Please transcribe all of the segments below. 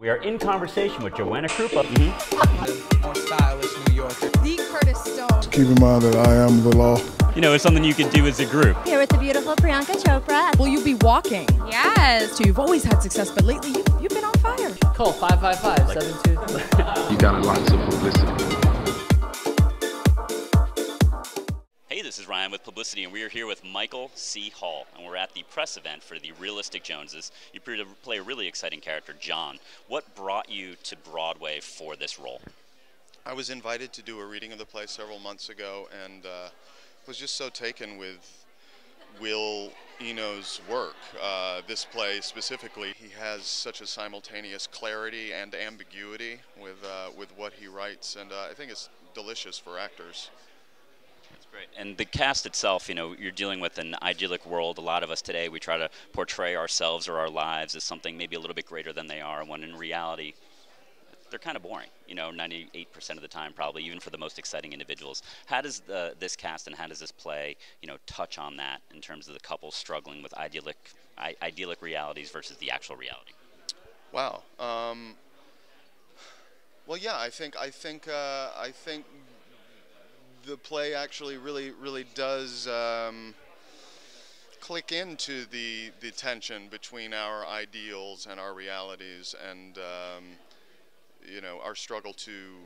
We are in conversation with Joanna Krupa. More stylish New Yorker. The Curtis Stone. Keep in mind that I am the law. You know, it's something you can do as a group. Here with the beautiful Priyanka Chopra. Will you be walking? Yes. So you've always had success, but lately you've been on fire. Call 555-723. You got lots of publicity. Hey, this is Ryan with Pblcty, and we are here with Michael C. Hall, and we're at the press event for the Realistic Joneses. You play a really exciting character, John. What brought you to Broadway for this role? I was invited to do a reading of the play several months ago, and was just so taken with Will Eno's work. This play specifically, he has such a simultaneous clarity and ambiguity with what he writes, and I think it's delicious for actors. Great. And the cast itself, you know, you're dealing with an idyllic world. A lot of us today, we try to portray ourselves or our lives as something maybe a little bit greater than they are, when in reality, they're kind of boring, you know, 98% of the time probably, even for the most exciting individuals. How does this cast and how does this play, you know, touch on that in terms of the couple struggling with idyllic realities versus the actual reality? Wow. Well, yeah, I think the play actually really does click into the tension between our ideals and our realities, and you know, our struggle to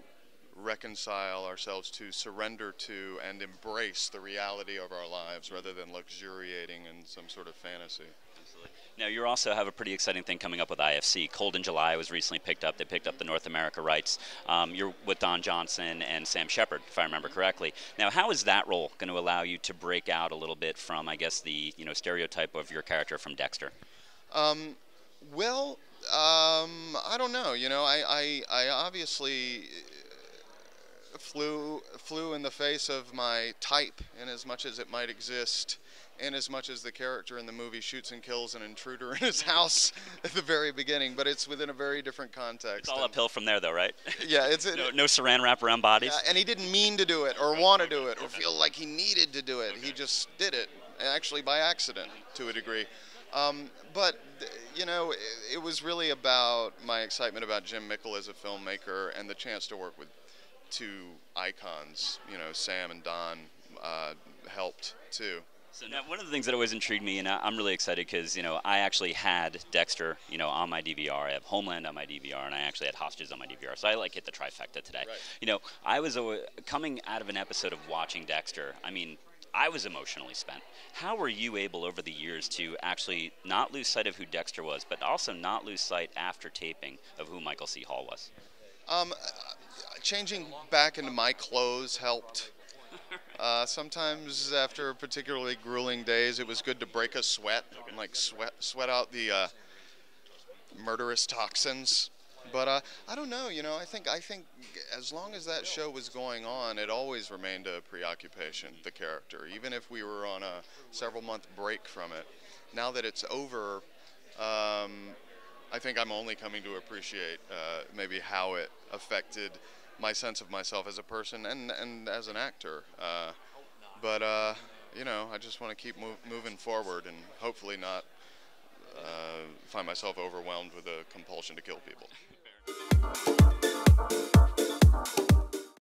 reconcile ourselves, to surrender to and embrace the reality of our lives rather than luxuriating in some sort of fantasy. Absolutely. Now, you also have a pretty exciting thing coming up with IFSC. Cold in July was recently picked up. They picked up the North America rights. You're with Don Johnson and Sam Shepard, if I remember correctly. Now, how is that role going to allow you to break out a little bit from, I guess, the stereotype of your character from Dexter? Well, I don't know. You know, I obviously flew in the face of my type, in as much as it might exist, in as much as the character in the movie shoots and kills an intruder in his house at the very beginning, but it's within a very different context. It's all uphill from there, though, right? Yeah, no saran wrap around bodies. Yeah, and he didn't mean to do it, or want to do it, or feel like he needed to do it. He just did it, actually by accident, to a degree. But you know, it was really about my excitement about Jim Mickle as a filmmaker, and the chance to work with two icons. You know, Sam and Don helped too. So now, one of the things that always intrigued me, and I'm really excited because, you know, I actually had Dexter, you know, on my DVR. I have Homeland on my DVR, and I actually had Hostages on my DVR. So I hit the trifecta today. Right. You know, I was coming out of an episode of watching Dexter. I mean, I was emotionally spent. How were you able over the years to actually not lose sight of who Dexter was, but also not lose sight after taping of who Michael C. Hall was? Changing back into my clothes helped. Sometimes after particularly grueling days, it was good to break a sweat and like sweat out the murderous toxins. But I don't know, you know, I think as long as that show was going on, it always remained a preoccupation, the character, even if we were on a several-month break from it. Now that it's over, I think I'm only coming to appreciate maybe how it affected my sense of myself as a person and as an actor. But you know, I just want to keep moving forward and hopefully not find myself overwhelmed with a compulsion to kill people.